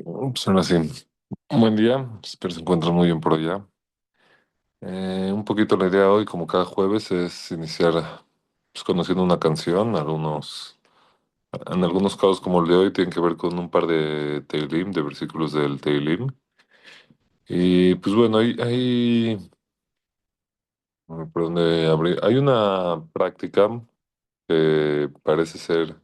Pues ahora sí, buen día, espero se encuentren muy bien por allá. Un poquito la idea hoy, como cada jueves, es iniciar pues, conociendo una canción. En algunos casos, como el de hoy, tienen que ver con un par de Teilim, de versículos del Teilim. Y pues bueno, por dónde abrir. Hay una práctica que parece ser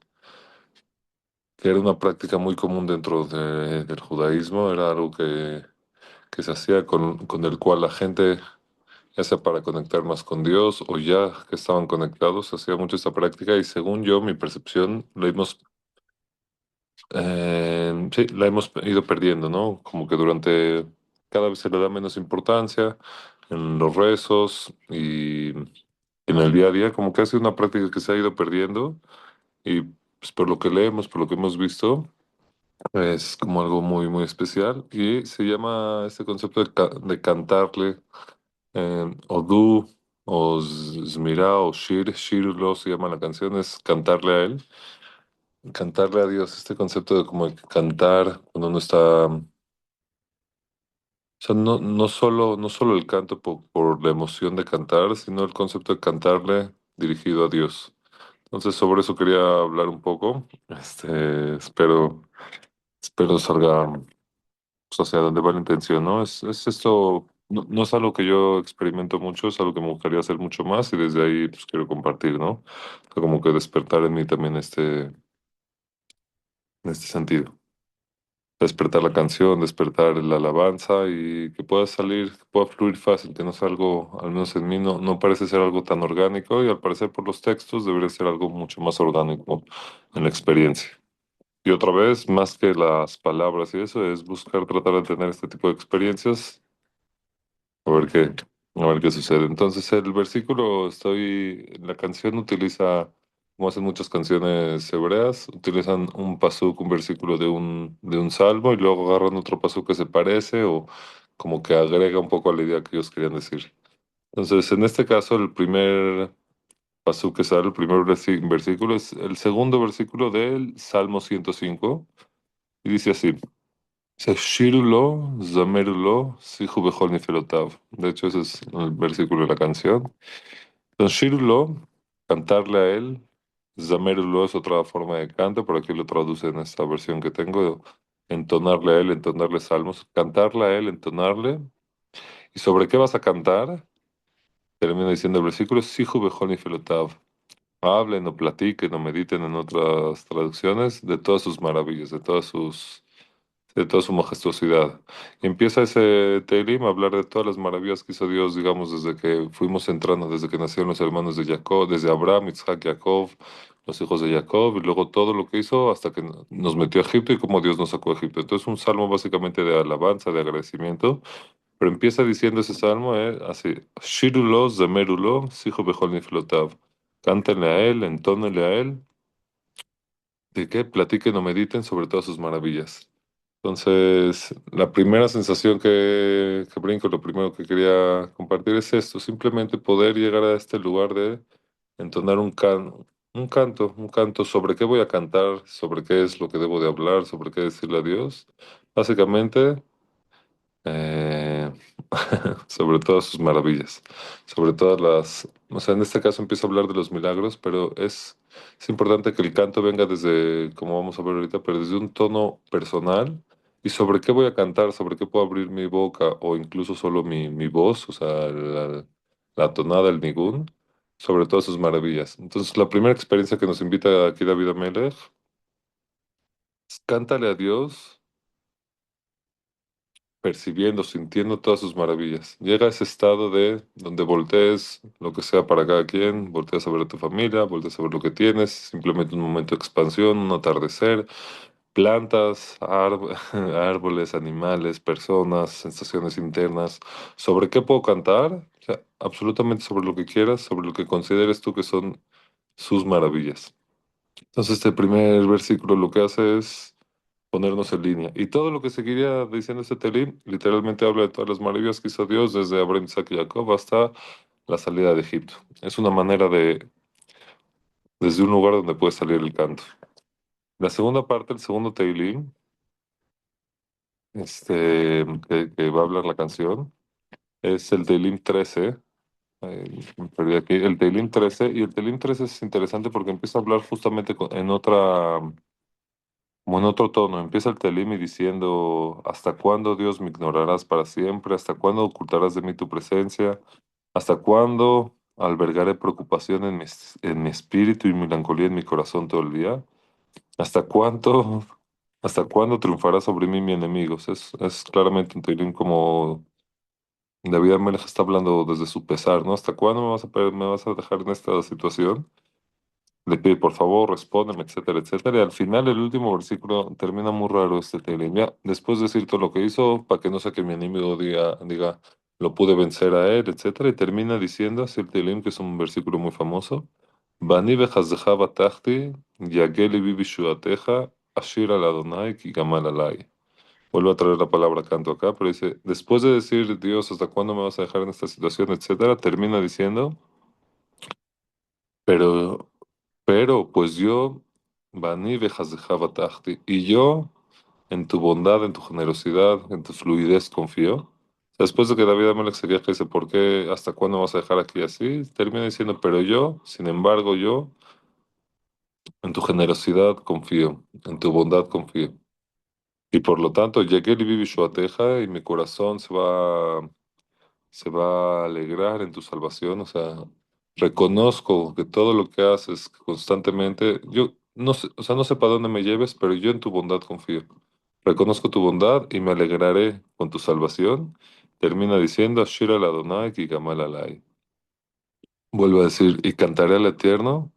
que era una práctica muy común dentro del judaísmo, era algo que se hacía con el cual la gente, ya sea para conectar más con Dios o ya que estaban conectados, hacía mucho esta práctica y según yo, mi percepción, sí, la hemos ido perdiendo, ¿no? Como que cada vez se le da menos importancia en los rezos y en el día a día, como que ha sido una práctica que se ha ido perdiendo y pues, por lo que leemos, por lo que hemos visto, es como algo muy, muy especial y se llama este concepto de cantarle Odu o Zmira o Shirlo se llama la canción, es cantarle a él, cantarle a Dios, este concepto de como cantar cuando uno está, o sea, no solo el canto por la emoción de cantar, sino el concepto de cantarle dirigido a Dios. Entonces sobre eso quería hablar un poco, espero salga pues, hacia dónde va la intención, ¿no? Es esto, no es algo que yo experimento mucho, es algo que me gustaría hacer mucho más y desde ahí pues quiero compartir, ¿no? O sea, como que despertar en mí también en este sentido. Despertar la canción, despertar la alabanza y que pueda salir, que pueda fluir fácil, que no sea algo, al menos en mí, no parece ser algo tan orgánico y al parecer por los textos debería ser algo mucho más orgánico en la experiencia. Y otra vez, más que las palabras y eso, es buscar tratar de tener este tipo de experiencias. A ver qué, a ver qué sucede. Entonces, el versículo, la canción utiliza, como hacen muchas canciones hebreas, utilizan un pasuk, un versículo de un salmo, y luego agarran otro pasuk que se parece o como que agrega un poco a la idea que ellos querían decir. Entonces, en este caso, el primer pasuk que sale, el primer versículo, es el segundo versículo del Salmo 105, y dice así. Shirulo, Zamerulo, Sihu Bechol Nifelotav. De hecho, ese es el versículo de la canción. Entonces, Shirulo, cantarle a él. Zamerulo es otra forma de canto, pero aquí lo traduce en esta versión que tengo. Entonarle a él, entonarle salmos. Cantarle a él, entonarle. ¿Y sobre qué vas a cantar? Termina diciendo el versículo, Sihu Bechol Nifelotav. Hablen o platiquen o mediten en otras traducciones de todas sus maravillas, de toda su majestuosidad. Y empieza ese Teilim a hablar de todas las maravillas que hizo Dios, digamos, desde que fuimos entrando, desde que nacieron los hermanos de Jacob, desde Abraham, Isaac, Jacob, los hijos de Jacob, y luego todo lo que hizo hasta que nos metió a Egipto y cómo Dios nos sacó a Egipto. Entonces, un salmo básicamente de alabanza, de agradecimiento. Pero empieza diciendo ese salmo, así, Shirulo, Zamerulo, Sijo Bechol Niflotav. Cántenle a él, entónenle a él, de que platiquen o mediten sobre todas sus maravillas. Entonces, la primera sensación que brinco, lo primero que quería compartir es esto, simplemente poder llegar a este lugar de entonar un canto sobre qué voy a cantar, sobre qué es lo que debo de hablar, sobre qué decirle a Dios. Básicamente, eh, sobre todas sus maravillas, sobre todas o sea, en este caso empiezo a hablar de los milagros, pero es importante que el canto venga desde, como vamos a ver ahorita, pero desde un tono personal y sobre qué voy a cantar, sobre qué puedo abrir mi boca o incluso solo mi voz, o sea, la tonada, el nigún, sobre todas sus maravillas. Entonces, la primera experiencia que nos invita aquí David Amelech es cántale a Dios percibiendo, sintiendo todas sus maravillas. Llega a ese estado de donde voltees lo que sea para cada quien, volteas a ver a tu familia, volteas a ver lo que tienes, simplemente un momento de expansión, un atardecer, plantas, árboles, animales, personas, sensaciones internas. ¿Sobre qué puedo cantar? O sea, absolutamente sobre lo que quieras, sobre lo que consideres tú que son sus maravillas. Entonces, este primer versículo lo que hace es ponernos en línea. Y todo lo que seguiría diciendo este Telim, literalmente habla de todas las maravillas que hizo Dios desde Abraham, Isaac y Jacob hasta la salida de Egipto. Es una manera desde un lugar donde puede salir el canto. La segunda parte, el segundo Teilim, que va a hablar la canción. Es el Teilim 13. Me perdí aquí. El Teilim 13. Y el Teilim 13 es interesante porque empieza a hablar justamente como en otro tono. Empieza el Teilim y diciendo: ¿Hasta cuándo, Dios, me ignorarás para siempre? ¿Hasta cuándo ocultarás de mí tu presencia? ¿Hasta cuándo albergaré preocupación en mi espíritu y melancolía en mi corazón todo el día? ¿Hasta cuánto, hasta cuándo triunfará sobre mí mi enemigo? Es claramente un Teilim como David Amelech está hablando desde su pesar, ¿no? ¿Hasta cuándo me vas a dejar en esta situación? Le pide, por favor, respóndeme, etcétera, etcétera. Y al final, el último versículo termina muy raro este Teilim. Ya, después de decir todo lo que hizo, para que no sea que mi enemigo diga, lo pude vencer a él, etcétera. Y termina diciendo, así el Teilim, que es un versículo muy famoso: Bani vechazdecha batachti, yageli bi bishuateja, ashir al Adonai ki gamal alai. Vuelvo a traer la palabra canto acá, pero dice, después de decir, Dios, ¿hasta cuándo me vas a dejar en esta situación, etcétera? Termina diciendo, pero, pues yo, Bani vechazdecha batachti, y yo en tu bondad, en tu generosidad, en tu fluidez confío. Después de que David Amelech se queja y dice, ¿por qué, hasta cuándo vas a dejar aquí así? Termina diciendo, pero yo, sin embargo, yo en tu generosidad confío, en tu bondad confío. Y por lo tanto, llegué y viví Shuateja y mi corazón se va a alegrar en tu salvación. O sea, reconozco que todo lo que haces constantemente, yo no sé, o sea, no sé para dónde me lleves, pero yo en tu bondad confío. Reconozco tu bondad y me alegraré con tu salvación. Termina diciendo, Ashira al Adonai ki gamal alai. Vuelve a decir, y cantaré al Eterno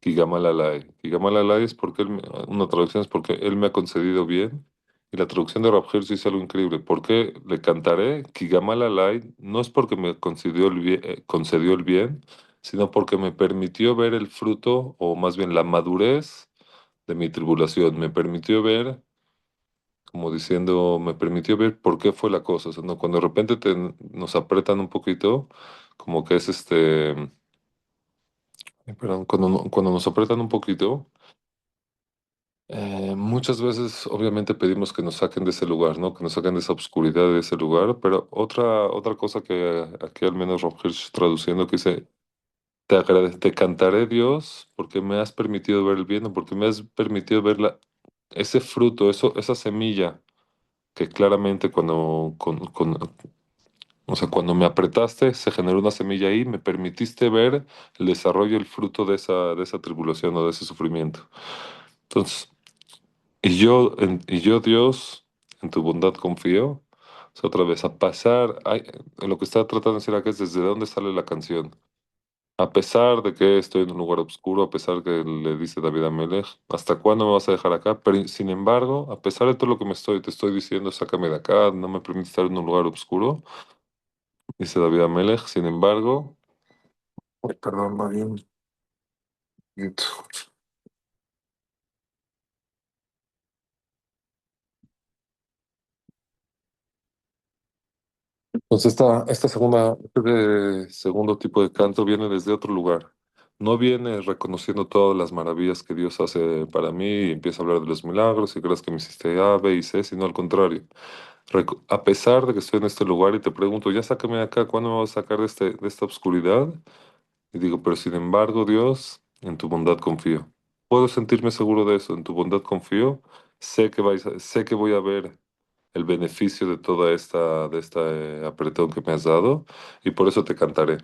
Kigamal Alay. Kigamal Alay es porque una traducción es porque él me ha concedido bien. Y la traducción de Rab Hirsch dice algo increíble. ¿Por qué le cantaré? Kigamal Alay no es porque me concedió el bien, sino porque me permitió ver el fruto, o más bien la madurez de mi tribulación. Me permitió ver, como diciendo, me permitió ver por qué fue la cosa. O sea, ¿no? Cuando de repente nos apretan un poquito, como que es perdón, cuando nos apretan un poquito. Muchas veces, obviamente, pedimos que nos saquen de ese lugar, ¿no? Que nos saquen de esa oscuridad, de ese lugar. Pero otra cosa que aquí al menos Rob Hirsch traduciendo que dice, te cantaré Dios porque me has permitido ver el bien, o porque me has permitido ver ese fruto, esa semilla que claramente o sea, cuando me apretaste, se generó una semilla ahí, me permitiste ver el desarrollo, el fruto de esa tribulación o de ese sufrimiento. Entonces, y yo, Dios, en tu bondad confío. O sea, otra vez, lo que está tratando de decir acá es desde dónde sale la canción. A pesar de que estoy en un lugar oscuro, a pesar que le dice David a Melech, ¿hasta cuándo me vas a dejar acá? Pero sin embargo, a pesar de todo lo que te estoy diciendo, sácame de acá, no me permite estar en un lugar oscuro, dice David a Melech, sin embargo, uy, perdón, no bien. Entonces este segundo tipo de canto viene desde otro lugar. No viene reconociendo todas las maravillas que Dios hace para mí y empieza a hablar de los milagros y crees que me hiciste A, B y C, sino al contrario. A pesar de que estoy en este lugar y te pregunto, ya sácame de acá, ¿cuándo me vas a sacar de esta oscuridad? Y digo, pero sin embargo, Dios, en tu bondad confío. Puedo sentirme seguro de eso, en tu bondad confío. Sé que voy a ver el beneficio de esta apretón que me has dado, y por eso te cantaré.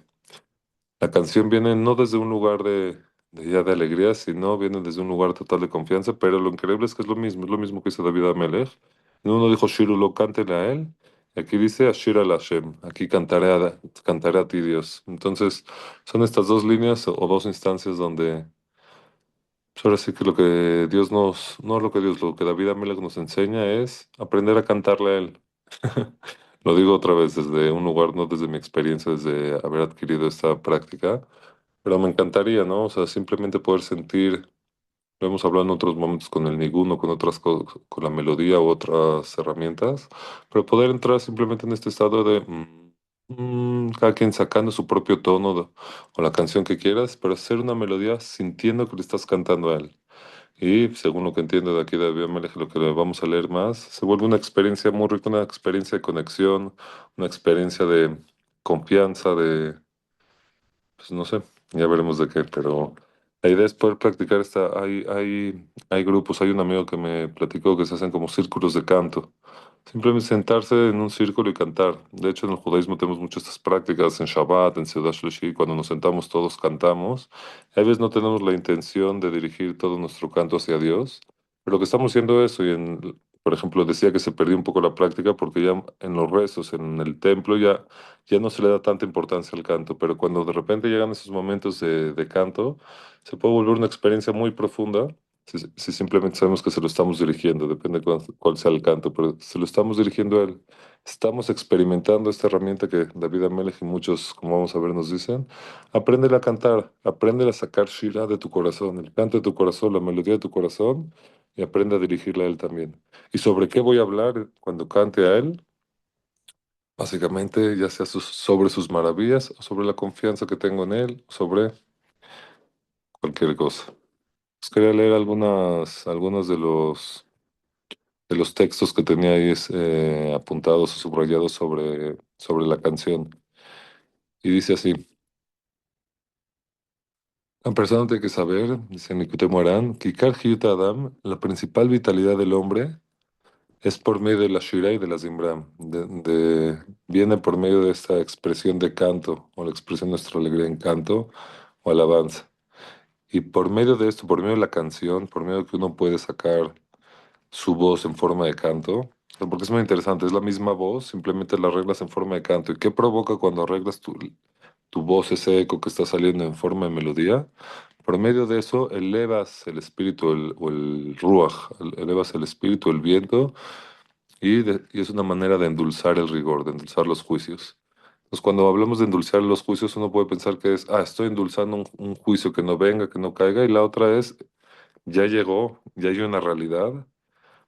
La canción viene no desde un lugar de alegría, sino viene desde un lugar total de confianza, pero lo increíble es que es lo mismo que hizo David Amelech. En uno dijo Shiru lo cántele a él, y aquí dice Ashir al Hashem, aquí cantaré a ti Dios. Entonces, son estas dos líneas o dos instancias donde pues ahora sí que no lo que lo que David Amelech nos enseña es aprender a cantarle a él. Lo digo otra vez desde un lugar, no desde mi experiencia, desde haber adquirido esta práctica, pero me encantaría, ¿no? O sea, simplemente poder sentir, lo hemos hablado en otros momentos con el niguno, con otras cosas, con la melodía u otras herramientas, pero poder entrar simplemente en este estado de cada quien sacando su propio tono o la canción que quieras, pero hacer una melodía sintiendo que le estás cantando a él. Y según lo que entiendo de aquí de Abimelech, lo que vamos a leer más, se vuelve una experiencia muy rica, una experiencia de conexión, una experiencia de confianza, de, pues no sé, ya veremos de qué, pero la idea es poder practicar esta. Hay grupos, hay un amigo que me platicó que se hacen como círculos de canto. Simplemente sentarse en un círculo y cantar. De hecho, en el judaísmo tenemos muchas estas prácticas, en Shabbat, en Seudat Shlishi, cuando nos sentamos todos cantamos. A veces no tenemos la intención de dirigir todo nuestro canto hacia Dios, pero lo que estamos haciendo eso, por ejemplo, decía que se perdió un poco la práctica porque ya en los rezos, en el templo, ya no se le da tanta importancia al canto, pero cuando de repente llegan esos momentos de canto, se puede volver una experiencia muy profunda si simplemente sabemos que se lo estamos dirigiendo, depende cuál sea el canto, pero se lo estamos dirigiendo a él. Estamos experimentando esta herramienta que David Amelech y muchos, como vamos a ver, nos dicen. Aprende a cantar, aprende a sacar Shira de tu corazón, el canto de tu corazón, la melodía de tu corazón, y aprende a dirigirla a él también. ¿Y sobre qué voy a hablar cuando cante a él? Básicamente, ya sea sobre sus maravillas, o sobre la confianza que tengo en él, o sobre cualquier cosa. Pues quería leer algunos de los textos que tenía ahí apuntados o subrayados sobre la canción. Y dice así, la persona tiene que saber, dice Nikute Morán, que Ikar Hiyut Adam, la principal vitalidad del hombre, es por medio de la Shira y de la Zimbram. Viene por medio de esta expresión de canto, o la expresión de nuestra alegría en canto o alabanza. Y por medio de esto, por medio de la canción, por medio de que uno puede sacar su voz en forma de canto, porque es muy interesante, es la misma voz, simplemente la arreglas en forma de canto. ¿Y qué provoca cuando arreglas tu voz, ese eco que está saliendo en forma de melodía? Por medio de eso elevas el espíritu o el ruach, elevas el espíritu, el viento, y es una manera de endulzar el rigor, de endulzar los juicios. Entonces, cuando hablamos de endulzar los juicios, uno puede pensar que es, estoy endulzando un juicio que no venga, que no caiga, y la otra es, ya llegó, ya hay una realidad,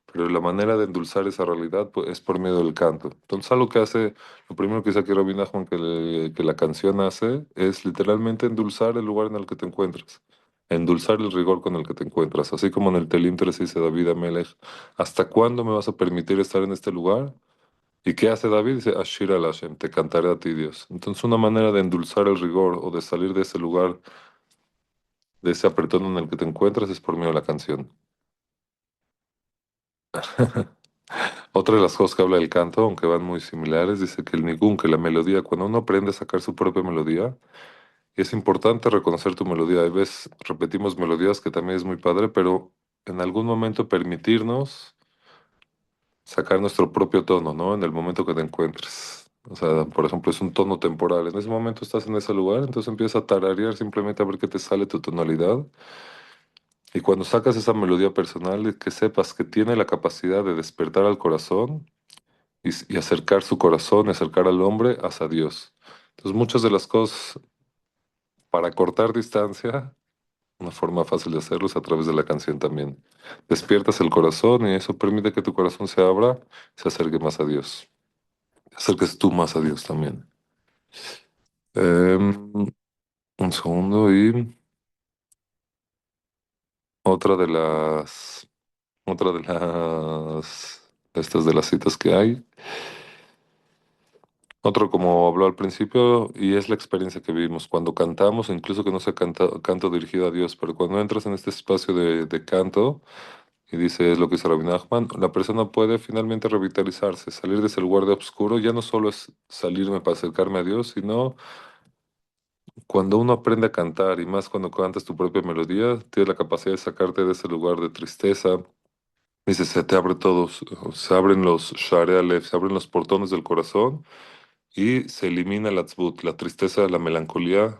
pero la manera de endulzar esa realidad pues, es por medio del canto. Entonces, algo que hace, lo primero que dice aquí Rabbi Nachman que la canción hace es literalmente endulzar el lugar en el que te encuentras, endulzar el rigor con el que te encuentras. Así como en el Telim 3 dice David Amelech, ¿hasta cuándo me vas a permitir estar en este lugar? ¿Y qué hace David? Dice, Ashir al Hashem, te cantaré a ti, Dios. Entonces, una manera de endulzar el rigor o de salir de ese lugar, de ese apretón en el que te encuentras, es por medio de la canción. Otra de las cosas que habla del canto, aunque van muy similares, dice que el nigún, que la melodía, cuando uno aprende a sacar su propia melodía, es importante reconocer tu melodía. A veces repetimos melodías que también es muy padre, pero en algún momento permitirnos sacar nuestro propio tono, ¿no? En el momento que te encuentres. O sea, por ejemplo, es un tono temporal. En ese momento estás en ese lugar, entonces empiezas a tararear simplemente a ver qué te sale tu tonalidad. Y cuando sacas esa melodía personal, que sepas que tiene la capacidad de despertar al corazón y acercar su corazón y acercar al hombre hacia Dios. Entonces, muchas de las cosas para cortar distancia, una forma fácil de hacerlo es a través de la canción también. Despiertas el corazón y eso permite que tu corazón se abra, se acerque más a Dios. Te acerques tú más a Dios también. Un segundo y otra de las, estas de las citas que hay. Otro, como habló al principio, y es la experiencia que vivimos cuando cantamos, incluso que no sea canto dirigido a Dios, pero cuando entras en este espacio de canto, y dice, es lo que dice Rabbi Nachman, la persona puede finalmente revitalizarse, salir de ese lugar de oscuro, ya no solo es salirme para acercarme a Dios, sino cuando uno aprende a cantar, y más cuando cantas tu propia melodía, tienes la capacidad de sacarte de ese lugar de tristeza. Dice, se te abre todo, se abren los Sha'arei Alev, se abren los portones del corazón y se elimina la tzbut, la tristeza, la melancolía,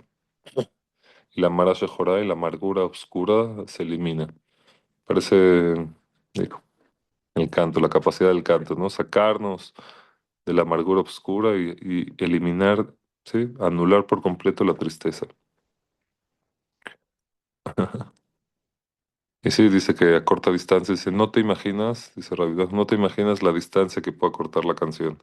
y la mara shejorá y la amargura oscura se elimina. Parece, digo, el canto, la capacidad del canto, ¿no? Sacarnos de la amargura oscura y eliminar, ¿sí? Anular por completo la tristeza. Y sí, dice que a corta distancia, dice, no te imaginas, dice Rabidas, no te imaginas la distancia que puede cortar la canción.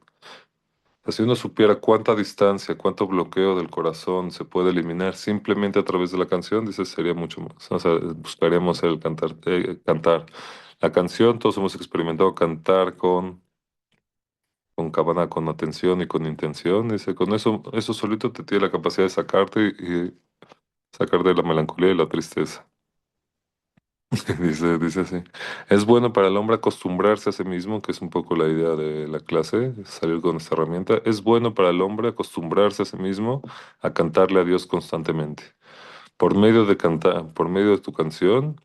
Si uno supiera cuánta distancia, cuánto bloqueo del corazón se puede eliminar simplemente a través de la canción, dice, sería mucho más. O sea, buscaríamos el cantar, cantar la canción. Todos hemos experimentado cantar con cabana, con atención y con intención. Dice, con eso solito te tiene la capacidad de sacarte y sacar de la melancolía y la tristeza. Dice así. Es bueno para el hombre acostumbrarse a sí mismo, que es un poco la idea de la clase, salir con esta herramienta. Es bueno para el hombre acostumbrarse a sí mismo a cantarle a Dios constantemente. Por medio de cantar, por medio de tu canción,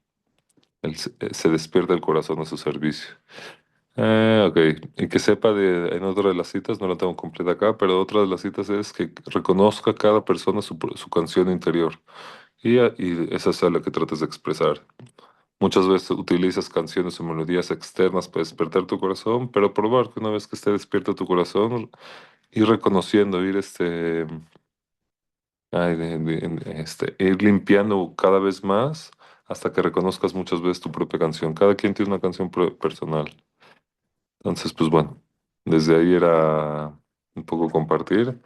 se despierta el corazón a su servicio. Ok, y que sepa en otra de las citas, no la tengo completa acá, pero otra de las citas es que reconozca cada persona su canción interior y esa es la que trates de expresar. Muchas veces utilizas canciones o melodías externas para despertar tu corazón, pero probar que una vez que esté despierto tu corazón, ir reconociendo, ir limpiando cada vez más hasta que reconozcas muchas veces tu propia canción. Cada quien tiene una canción personal. Entonces, pues bueno, desde ahí era un poco compartir.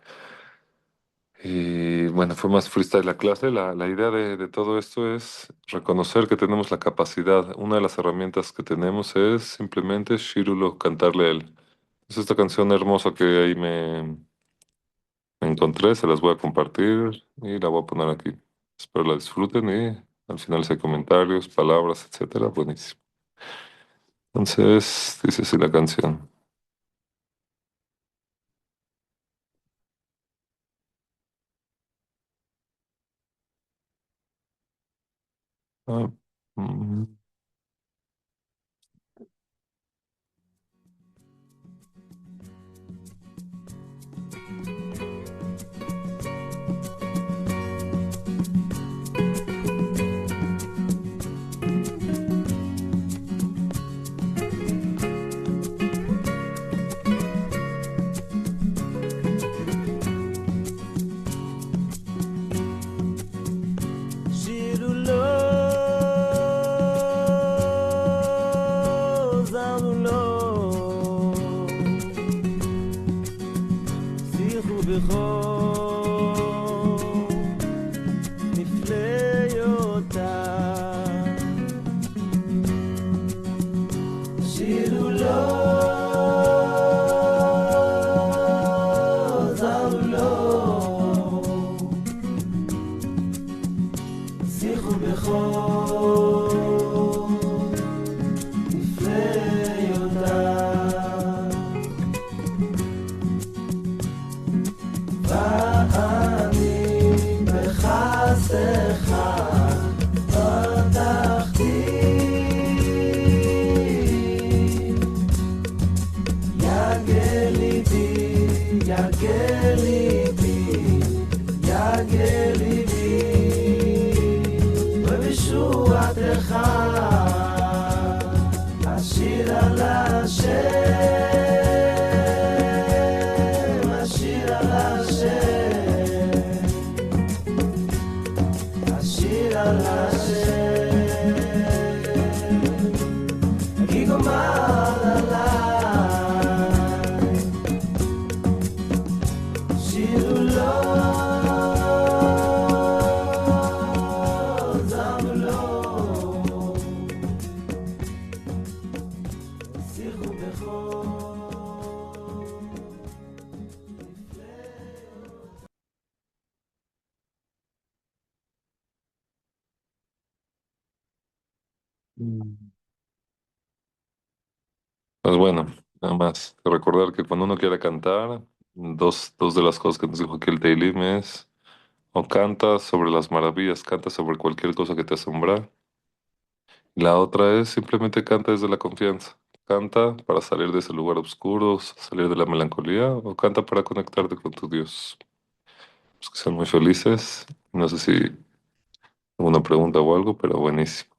Y bueno, fue más freestyle la clase. La idea de todo esto es reconocer que tenemos la capacidad. Una de las herramientas que tenemos es simplemente Shirulo, cantarle a él. Es esta canción hermosa que ahí me encontré, se las voy a compartir y la voy a poner aquí. Espero la disfruten y al final si hay comentarios, palabras, etcétera, buenísimo. Entonces, dice así la canción. Ah, mm. שירו זמרו לו, שיחו בחור נפלאותיו. שירו זמרו לו, שיחו בחור נפלאותיו. ואני בחסדך פתחתי, יגל ליבי, יגל ליבי, יגל ליבי, ובישועתך אשיר על השם, אשיר על השם, אשיר על השם, כי גומר עליי, שירו לו, זמרו לו, שיחו בחור נפלאותיו. Pues bueno, nada más que recordar que cuando uno quiera cantar, dos de las cosas que nos dijo aquí el Teilim es o canta sobre las maravillas, canta sobre cualquier cosa que te asombra. La otra es simplemente canta desde la confianza. Canta para salir de ese lugar oscuro, salir de la melancolía, o canta para conectarte con tu Dios. Pues que sean muy felices. No sé si alguna pregunta o algo, pero buenísimo.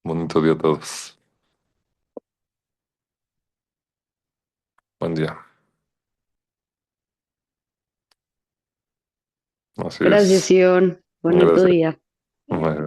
Bonito día a todos. Buen día. Así Gracias, es. Sion. Bonito Gracias. día. Bye.